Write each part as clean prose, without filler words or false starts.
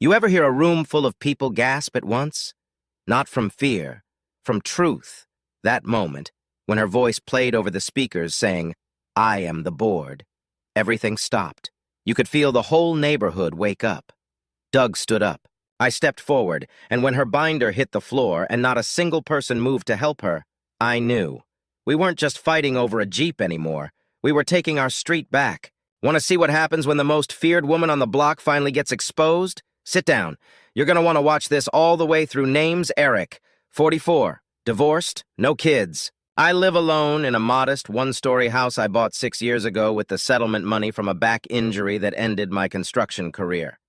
You ever hear a room full of people gasp at once? Not from fear, from truth. That moment, when her voice played over the speakers saying, "I am the board," everything stopped. You could feel the whole neighborhood wake up. Doug stood up. I stepped forward, and when her binder hit the floor and not a single person moved to help her, I knew. We weren't just fighting over a Jeep anymore. We were taking our street back. Want to see what happens when the most feared woman on the block finally gets exposed? Sit down. You're going to want to watch this all the way through. Name's Eric, 44, divorced, no kids. I live alone in a modest one-story house I bought 6 years ago with the settlement money from a back injury that ended my construction career.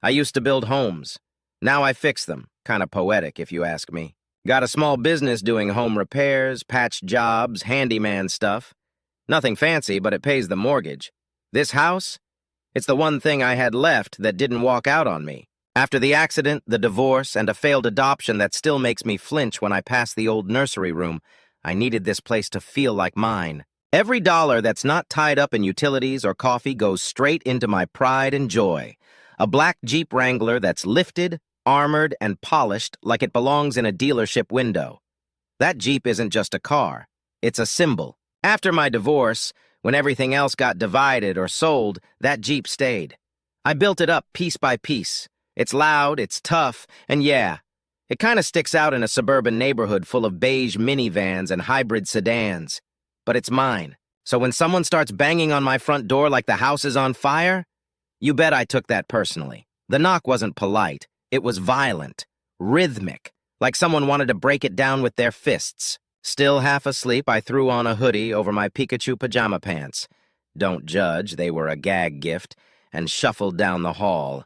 I used to build homes. Now I fix them. Kind of poetic, if you ask me. Got a small business doing home repairs, patch jobs, handyman stuff. Nothing fancy, but it pays the mortgage. This house? It's the one thing I had left that didn't walk out on me. After the accident, the divorce, and a failed adoption that still makes me flinch when I pass the old nursery room, I needed this place to feel like mine. Every dollar that's not tied up in utilities or coffee goes straight into my pride and joy. A black Jeep Wrangler that's lifted, armored, and polished like it belongs in a dealership window. That Jeep isn't just a car. It's a symbol. After my divorce, when everything else got divided or sold, that Jeep stayed. I built it up piece by piece. It's loud, it's tough, and yeah, it kind of sticks out in a suburban neighborhood full of beige minivans and hybrid sedans. But it's mine. So when someone starts banging on my front door like the house is on fire, you bet I took that personally. The knock wasn't polite. It was violent, rhythmic, like someone wanted to break it down with their fists. Still half asleep, I threw on a hoodie over my Pikachu pajama pants. Don't judge, they were a gag gift, and shuffled down the hall.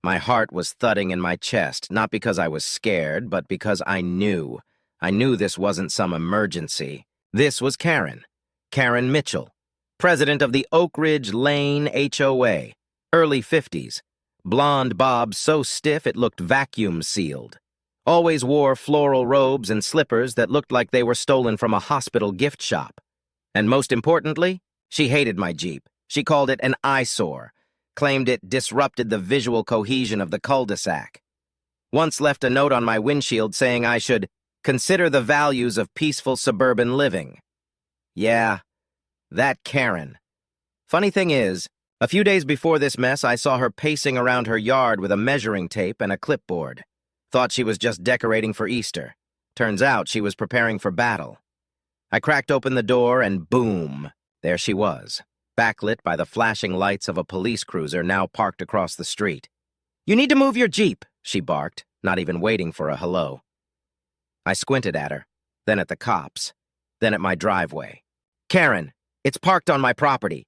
My heart was thudding in my chest, not because I was scared, but because I knew. I knew this wasn't some emergency. This was Karen. Karen Mitchell, president of the Oak Ridge Lane HOA, early 50s. Blonde bob so stiff it looked vacuum-sealed. Always wore floral robes and slippers that looked like they were stolen from a hospital gift shop. And most importantly, she hated my Jeep. She called it an eyesore, claimed it disrupted the visual cohesion of the cul-de-sac. Once left a note on my windshield saying I should consider the values of peaceful suburban living. Yeah, that Karen. Funny thing is, a few days before this mess, I saw her pacing around her yard with a measuring tape and a clipboard. Thought she was just decorating for Easter. Turns out she was preparing for battle. I cracked open the door and boom, there she was, backlit by the flashing lights of a police cruiser now parked across the street. "You need to move your Jeep," she barked, not even waiting for a hello. I squinted at her, then at the cops, then at my driveway. "Karen, it's parked on my property."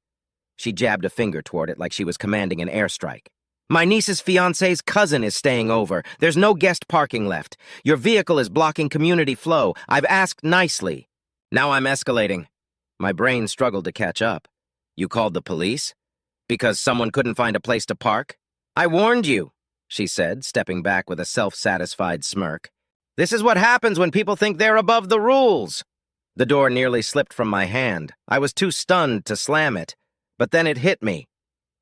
She jabbed a finger toward it like she was commanding an airstrike. "My niece's fiancé's cousin is staying over. There's no guest parking left. Your vehicle is blocking community flow. I've asked nicely." Now I'm escalating. My brain struggled to catch up. "You called the police? Because someone couldn't find a place to park?" "I warned you," she said, stepping back with a self-satisfied smirk. "This is what happens when people think they're above the rules." The door nearly slipped from my hand. I was too stunned to slam it. But then it hit me.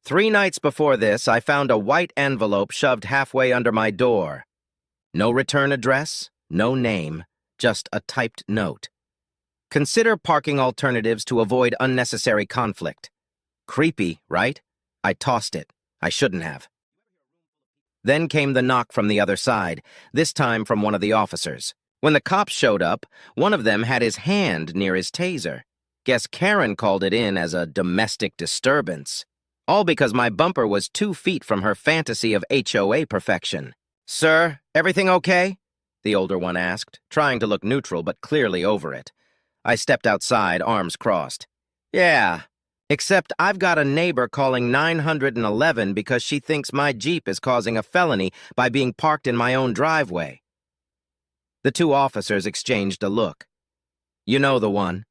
3 nights before this, I found a white envelope shoved halfway under my door. No return address, no name, just a typed note. "Consider parking alternatives to avoid unnecessary conflict." Creepy, right? I tossed it. I shouldn't have. Then came the knock from the other side, this time from one of the officers. When the cops showed up, one of them had his hand near his taser. Guess Karen called it in as a domestic disturbance. All because my bumper was 2 feet from her fantasy of HOA perfection. "Sir, everything okay?" the older one asked, trying to look neutral but clearly over it. I stepped outside, arms crossed. "Yeah, except I've got a neighbor calling 911 because she thinks my Jeep is causing a felony by being parked in my own driveway." The 2 officers exchanged a look. "You know the one."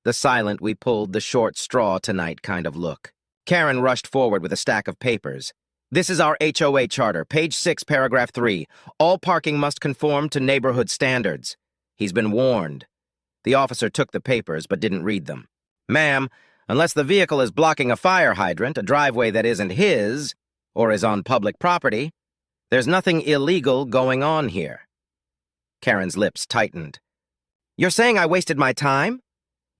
The silent we pulled the short straw tonight kind of look. Karen rushed forward with a stack of papers. "This is our HOA charter, page 6, paragraph 3. All parking must conform to neighborhood standards. He's been warned." The officer took the papers but didn't read them. "Ma'am, unless the vehicle is blocking a fire hydrant, a driveway that isn't his..." or is on public property. There's nothing illegal going on here." Karen's lips tightened. "You're saying I wasted my time?"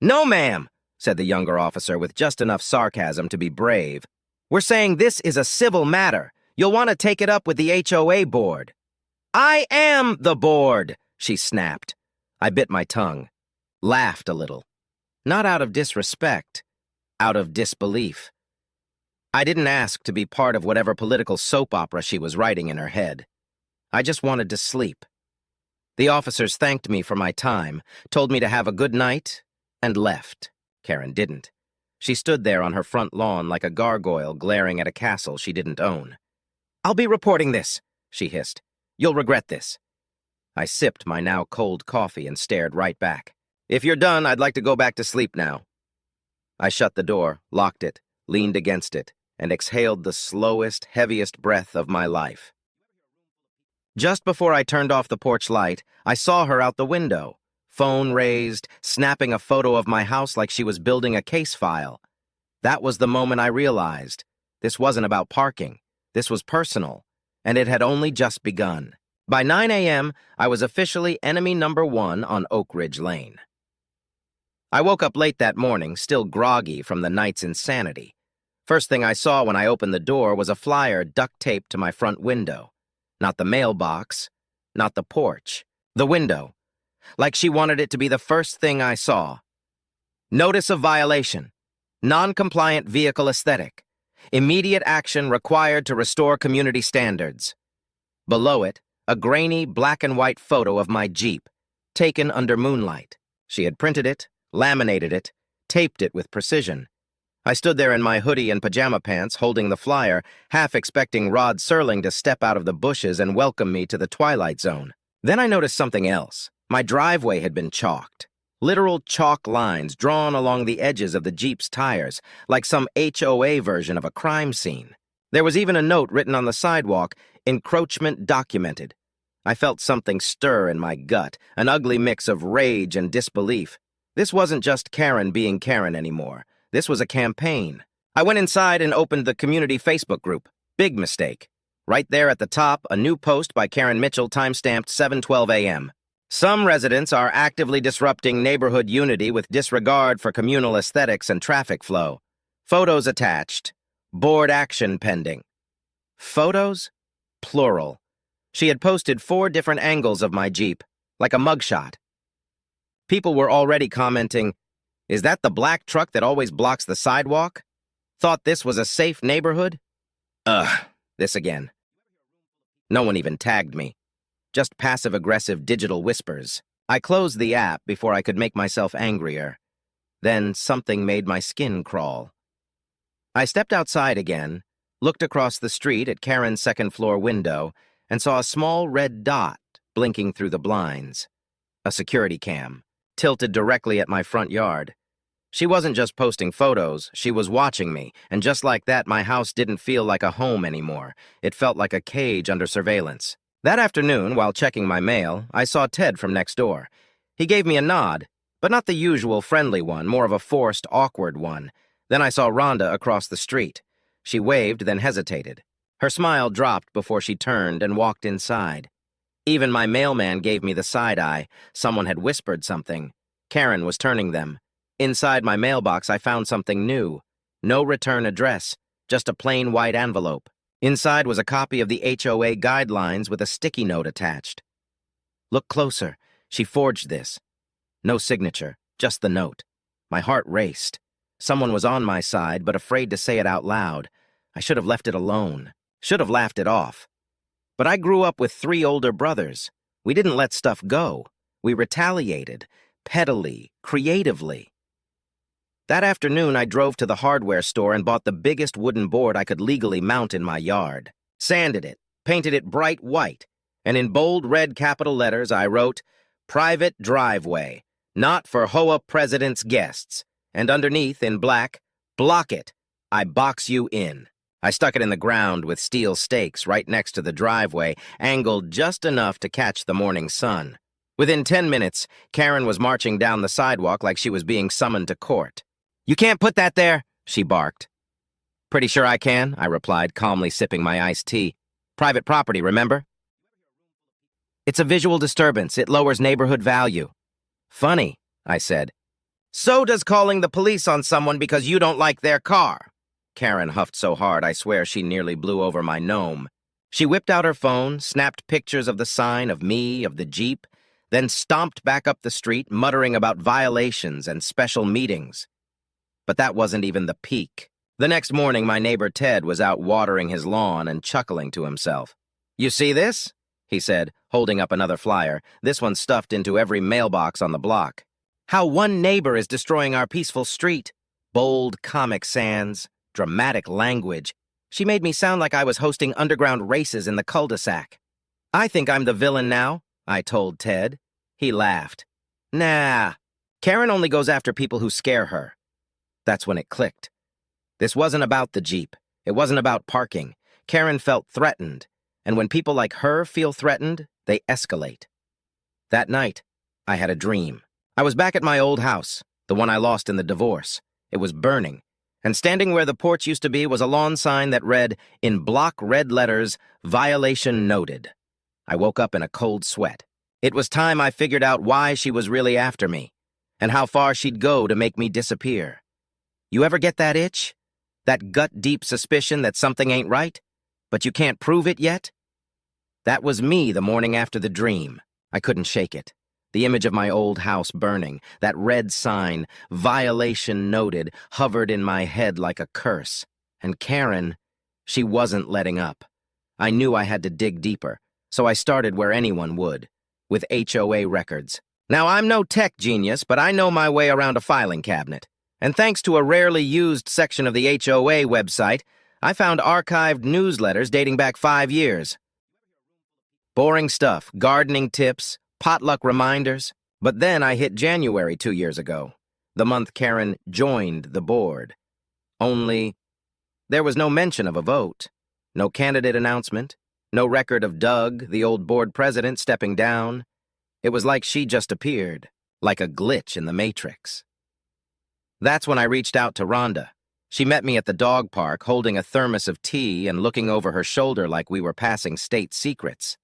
"No, ma'am," said the younger officer with just enough sarcasm to be brave. "We're saying this is a civil matter. You'll want to take it up with the HOA board." "I am the board," she snapped. I bit my tongue, laughed a little. Not out of disrespect, out of disbelief. I didn't ask to be part of whatever political soap opera she was writing in her head. I just wanted to sleep. The officers thanked me for my time, told me to have a good night, and left. Karen didn't. She stood there on her front lawn like a gargoyle glaring at a castle she didn't own. "I'll be reporting this," she hissed. "You'll regret this." I sipped my now cold coffee and stared right back. "If you're done, I'd like to go back to sleep now." I shut the door, locked it, leaned against it, and exhaled the slowest, heaviest breath of my life. Just before I turned off the porch light, I saw her out the window, phone raised, snapping a photo of my house like she was building a case file. That was the moment I realized this wasn't about parking. This was personal, and it had only just begun. By 9 a.m., I was officially enemy number 1 on Oak Ridge Lane. I woke up late that morning, still groggy from the night's insanity. First thing I saw when I opened the door was a flyer duct-taped to my front window. Not the mailbox, not the porch, the window. Like she wanted it to be the first thing I saw. Notice of violation. Non-compliant vehicle aesthetic. Immediate action required to restore community standards. Below it, a grainy black and white photo of my Jeep, taken under moonlight. She had printed it, laminated it, taped it with precision. I stood there in my hoodie and pajama pants holding the flyer, half expecting Rod Serling to step out of the bushes and welcome me to the Twilight Zone. Then I noticed something else. My driveway had been chalked. Literal chalk lines drawn along the edges of the Jeep's tires, like some HOA version of a crime scene. There was even a note written on the sidewalk, "Encroachment documented." I felt something stir in my gut, an ugly mix of rage and disbelief. This wasn't just Karen being Karen anymore. This was a campaign. I went inside and opened the community Facebook group. Big mistake. Right there at the top, a new post by Karen Mitchell timestamped 7:12 a.m. Some residents are actively disrupting neighborhood unity with disregard for communal aesthetics and traffic flow. Photos attached. Board action pending. Photos? Plural. She had posted 4 different angles of my Jeep, like a mugshot. People were already commenting, "Is that the black truck that always blocks the sidewalk? Thought this was a safe neighborhood?" This again. No one even tagged me. Just passive-aggressive digital whispers. I closed the app before I could make myself angrier. Then something made my skin crawl. I stepped outside again, looked across the street at Karen's second-floor window, and saw a small red dot blinking through the blinds. A security cam, tilted directly at my front yard. She wasn't just posting photos, she was watching me, and just like that, my house didn't feel like a home anymore. It felt like a cage under surveillance. That afternoon, while checking my mail, I saw Ted from next door. He gave me a nod, but not the usual friendly one, more of a forced, awkward one. Then I saw Rhonda across the street. She waved, then hesitated. Her smile dropped before she turned and walked inside. Even my mailman gave me the side eye. Someone had whispered something. Karen was turning them. Inside my mailbox, I found something new. No return address, just a plain white envelope. Inside was a copy of the HOA guidelines with a sticky note attached. Look closer. She forged this. No signature, just the note. My heart raced. Someone was on my side, but afraid to say it out loud. I should have left it alone. Should have laughed it off. But I grew up with 3 older brothers. We didn't let stuff go. We retaliated, pettily, creatively. That afternoon, I drove to the hardware store and bought the biggest wooden board I could legally mount in my yard. Sanded it, painted it bright white, and in bold red capital letters I wrote, "Private driveway, not for HOA president's guests." And underneath, in black, "Block it. I box you in." I stuck it in the ground with steel stakes right next to the driveway, angled just enough to catch the morning sun. Within 10 minutes, Karen was marching down the sidewalk like she was being summoned to court. "You can't put that there," she barked. Pretty sure I can, I replied, calmly sipping my iced tea. Private property, remember? It's a visual disturbance. It lowers neighborhood value. Funny, I said. So does calling the police on someone because you don't like their car. Karen huffed so hard I swear she nearly blew over my gnome. She whipped out her phone, snapped pictures of the sign, of me, of the Jeep, then stomped back up the street, muttering about violations and special meetings. But that wasn't even the peak. The next morning, my neighbor Ted was out watering his lawn and chuckling to himself. "You see this?" he said, holding up another flyer, this one stuffed into every mailbox on the block. "How one neighbor is destroying our peaceful street." Bold Comic Sans, dramatic language. She made me sound like I was hosting underground races in the cul-de-sac. "I think I'm the villain now," I told Ted. He laughed. "Nah, Karen only goes after people who scare her." That's when it clicked. This wasn't about the Jeep. It wasn't about parking. Karen felt threatened, and when people like her feel threatened, they escalate. That night, I had a dream. I was back at my old house, the one I lost in the divorce. It was burning, and standing where the porch used to be was a lawn sign that read, in block red letters, "Violation noted." I woke up in a cold sweat. It was time I figured out why she was really after me, and how far she'd go to make me disappear. You ever get that itch? That gut-deep suspicion that something ain't right, but you can't prove it yet? That was me the morning after the dream. I couldn't shake it. The image of my old house burning, that red sign, "Violation noted," hovered in my head like a curse. And Karen, she wasn't letting up. I knew I had to dig deeper, so I started where anyone would, with HOA records. Now, I'm no tech genius, but I know my way around a filing cabinet. And thanks to a rarely used section of the HOA website, I found archived newsletters dating back 5 years. Boring stuff, gardening tips, potluck reminders. But then I hit January 2 years ago, the month Karen joined the board. Only, there was no mention of a vote, no candidate announcement, no record of Doug, the old board president, stepping down. It was like she just appeared, like a glitch in the Matrix. That's when I reached out to Rhonda. She met me at the dog park, holding a thermos of tea and looking over her shoulder like we were passing state secrets.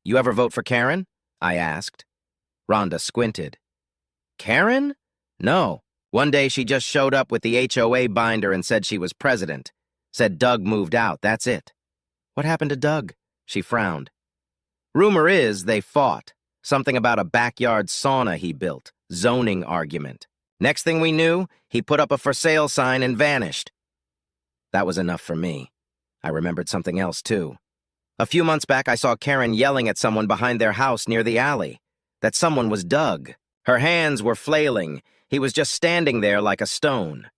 "You ever vote for Karen?" I asked. Rhonda squinted. "Karen? No. One day she just showed up with the HOA binder and said she was president. Said Doug moved out, that's it." "What happened to Doug?" She frowned. "Rumor is they fought. Something about a backyard sauna he built. Zoning argument. Next thing we knew, he put up a for sale sign and vanished." That was enough for me. I remembered something else, too. A few months back, I saw Karen yelling at someone behind their house near the alley. That someone was Doug. Her hands were flailing. He was just standing there like a stone.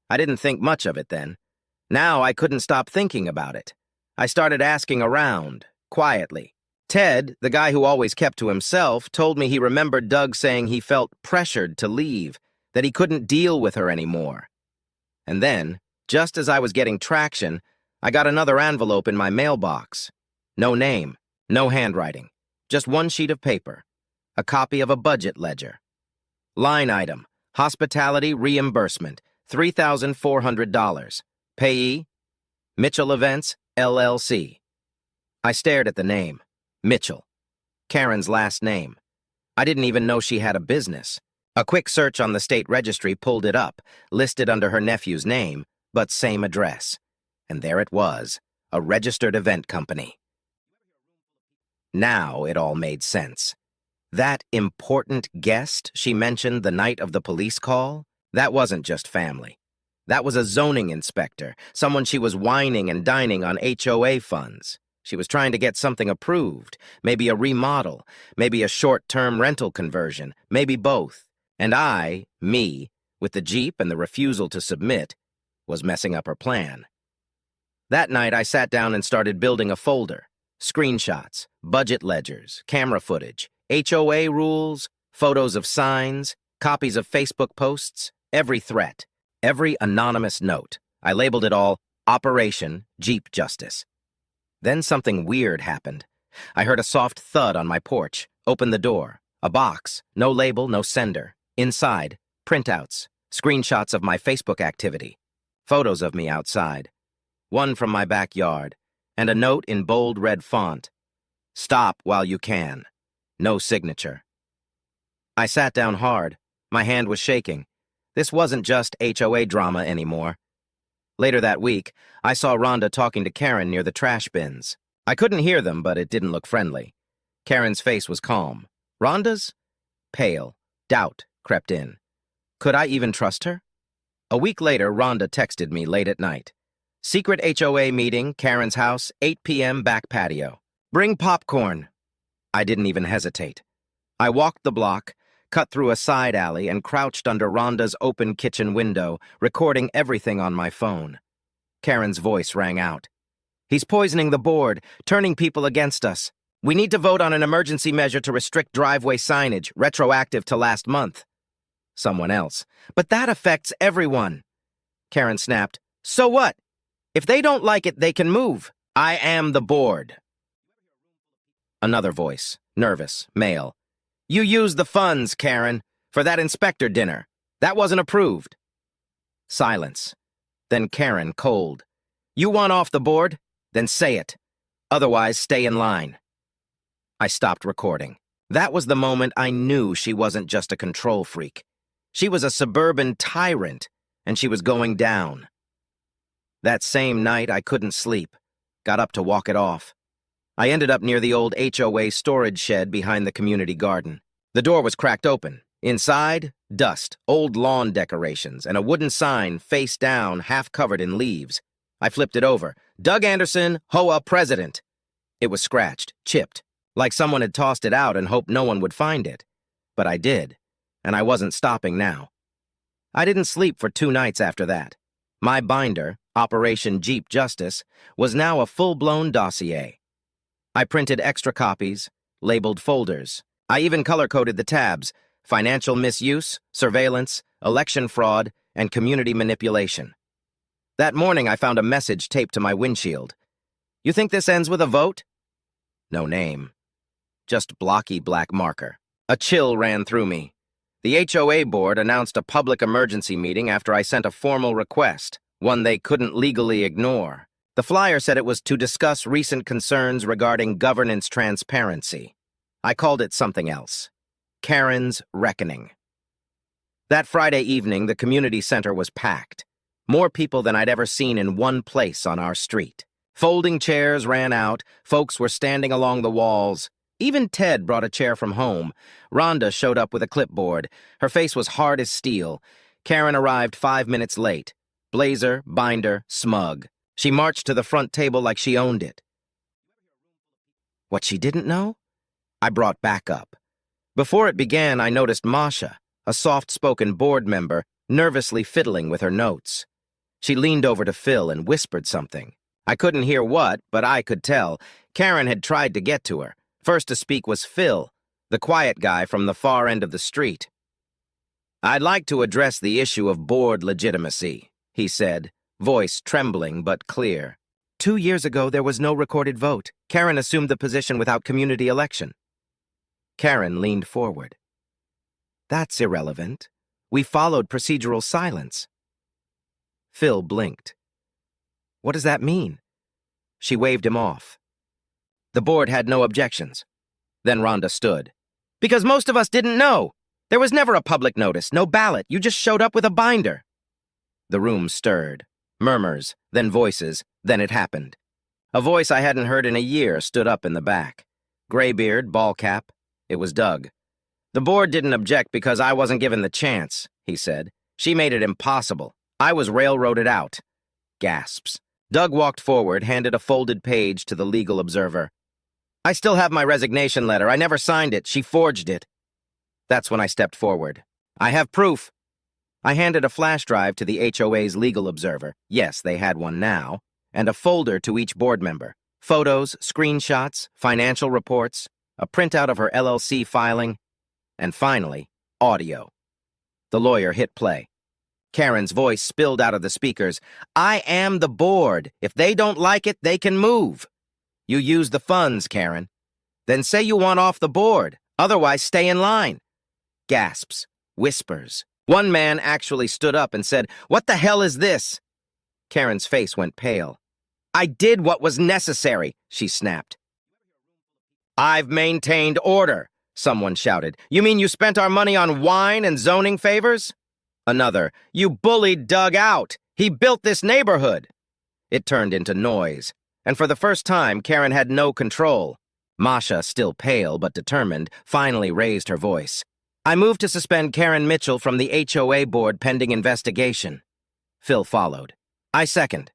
I didn't think much of it then. Now I couldn't stop thinking about it. I started asking around, quietly. Ted, the guy who always kept to himself, told me he remembered Doug saying he felt pressured to leave, that he couldn't deal with her anymore. And then, just as I was getting traction, I got another envelope in my mailbox. No name, no handwriting, just one sheet of paper, a copy of a budget ledger. Line item, hospitality reimbursement, $3,400. Payee, Mitchell Events, LLC. I stared at the name, Mitchell, Karen's last name. I didn't even know she had a business. A quick search on the state registry pulled it up, listed under her nephew's name, but same address. And there it was, a registered event company. Now it all made sense. That important guest she mentioned the night of the police call, that wasn't just family. That was a zoning inspector, someone she was whining and dining on HOA funds. She was trying to get something approved, maybe a remodel, maybe a short-term rental conversion, maybe both. And me, with the Jeep and the refusal to submit, was messing up her plan. That night, I sat down and started building a folder. Screenshots, budget ledgers, camera footage, HOA rules, photos of signs, copies of Facebook posts, every threat, every anonymous note. I labeled it all Operation Jeep Justice. Then something weird happened. I heard a soft thud on my porch, opened the door. A box, no label, no sender. Inside, printouts, screenshots of my Facebook activity. Photos of me outside. One from my backyard, and a note in bold red font. Stop while you can. No signature. I sat down hard. My hand was shaking. This wasn't just HOA drama anymore. Later that week, I saw Rhonda talking to Karen near the trash bins. I couldn't hear them, but it didn't look friendly. Karen's face was calm. Rhonda's? Pale. Doubt crept in. Could I even trust her? A week later, Rhonda texted me late at night. Secret HOA meeting, Karen's house, 8 p.m. back patio. Bring popcorn. I didn't even hesitate. I walked the block, cut through a side alley, and crouched under Rhonda's open kitchen window, recording everything on my phone. Karen's voice rang out. He's poisoning the board, turning people against us. We need to vote on an emergency measure to restrict driveway signage, retroactive to last month. Someone else. But that affects everyone. Karen snapped. So what? If they don't like it, they can move. I am the board. Another voice, nervous, male. You used the funds, Karen, for that inspector dinner. That wasn't approved. Silence. Then Karen, cold. You want off the board? Then say it. Otherwise, stay in line. I stopped recording. That was the moment I knew she wasn't just a control freak. She was a suburban tyrant, and she was going down. That same night, I couldn't sleep. Got up to walk it off. I ended up near the old HOA storage shed behind the community garden. The door was cracked open. Inside, dust, old lawn decorations, and a wooden sign face down, half covered in leaves. I flipped it over. Doug Anderson, HOA president. It was scratched, chipped, like someone had tossed it out and hoped no one would find it. But I did, and I wasn't stopping now. I didn't sleep for 2 nights after that. My binder, Operation Jeep Justice, was now a full-blown dossier. I printed extra copies, labeled folders. I even color-coded the tabs: financial misuse, surveillance, election fraud, and community manipulation. That morning, I found a message taped to my windshield. You think this ends with a vote? No name. Just blocky black marker. A chill ran through me. The HOA board announced a public emergency meeting after I sent a formal request, one they couldn't legally ignore. The flyer said it was to discuss recent concerns regarding governance transparency. I called it something else. Karen's Reckoning. That Friday evening, the community center was packed. More people than I'd ever seen in one place on our street. Folding chairs ran out, folks were standing along the walls. Even Ted brought a chair from home. Rhonda showed up with a clipboard. Her face was hard as steel. Karen arrived 5 minutes late. Blazer, binder, smug. She marched to the front table like she owned it. What she didn't know? I brought backup. Before it began, I noticed Masha, a soft-spoken board member, nervously fiddling with her notes. She leaned over to Phil and whispered something. I couldn't hear what, but I could tell. Karen had tried to get to her. First to speak was Phil, the quiet guy from the far end of the street. I'd like to address the issue of board legitimacy, he said, voice trembling but clear. 2 years ago, there was no recorded vote. Karen assumed the position without community election. Karen leaned forward. That's irrelevant. We followed procedural silence. Phil blinked. What does that mean? She waved him off. The board had no objections. Then Rhonda stood. Because most of us didn't know. There was never a public notice, no ballot. You just showed up with a binder. The room stirred. Murmurs, then voices, then it happened. A voice I hadn't heard in a year stood up in the back. Graybeard, ball cap. It was Doug. The board didn't object because I wasn't given the chance, he said. She made it impossible. I was railroaded out. Gasps. Doug walked forward, handed a folded page to the legal observer. I still have my resignation letter. I never signed it. She forged it. That's when I stepped forward. I have proof. I handed a flash drive to the HOA's legal observer. Yes, they had one now. And a folder to each board member. Photos, screenshots, financial reports, a printout of her LLC filing, and finally, audio. The lawyer hit play. Karen's voice spilled out of the speakers. I am the board. If they don't like it, they can move. You use the funds, Karen. Then say you want off the board. Otherwise, stay in line. Gasps. Whispers. One man actually stood up and said, What the hell is this? Karen's face went pale. I did what was necessary, she snapped. I've maintained order, someone shouted. You mean you spent our money on wine and zoning favors? Another, you bullied Doug out. He built this neighborhood. It turned into noise, and for the first time, Karen had no control. Masha, still pale but determined, finally raised her voice. I moved to suspend Karen Mitchell from the HOA board pending investigation. Phil followed. I second.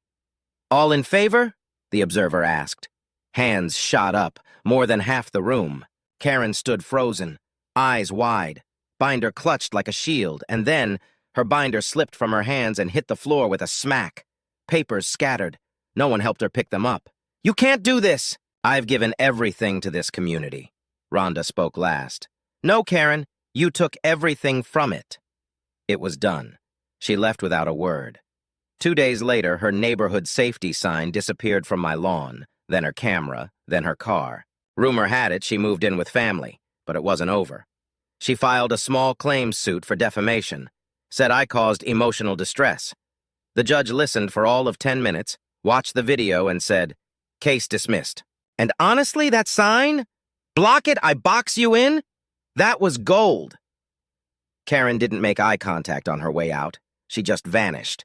All in favor? The observer asked. Hands shot up, more than half the room. Karen stood frozen, eyes wide, binder clutched like a shield, and then her binder slipped from her hands and hit the floor with a smack. Papers scattered. No one helped her pick them up. You can't do this! I've given everything to this community. Rhonda spoke last. No, Karen, you took everything from it. It was done. She left without a word. 2 days later, her neighborhood safety sign disappeared from my lawn, then her camera, then her car. Rumor had it she moved in with family, but it wasn't over. She filed a small claims suit for defamation, said I caused emotional distress. The judge listened for all of 10 minutes, watched the video, and said, case dismissed. And honestly, that sign? Block it, I box you in? That was gold. Karen didn't make eye contact on her way out. She just vanished.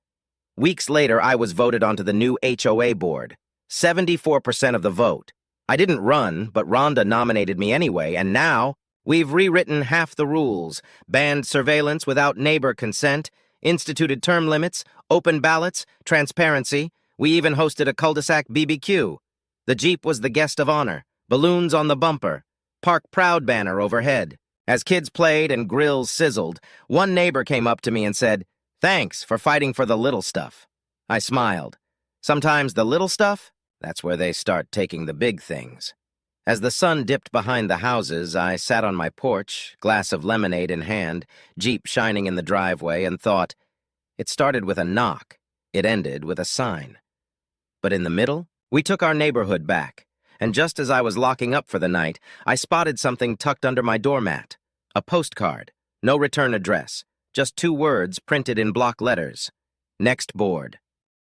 Weeks later, I was voted onto the new HOA board. 74% of the vote. I didn't run, but Rhonda nominated me anyway, and now we've rewritten half the rules, banned surveillance without neighbor consent, instituted term limits, open ballots, transparency. We even hosted a cul-de-sac BBQ. The Jeep was the guest of honor, balloons on the bumper, Park Proud banner overhead. As kids played and grills sizzled, one neighbor came up to me and said, "Thanks for fighting for the little stuff." I smiled. Sometimes the little stuff, that's where they start taking the big things. As the sun dipped behind the houses, I sat on my porch, glass of lemonade in hand, Jeep shining in the driveway, and thought, it started with a knock. It ended with a sign. But in the middle, we took our neighborhood back, and just as I was locking up for the night, I spotted something tucked under my doormat. A postcard, no return address, just 2 words printed in block letters. Next board.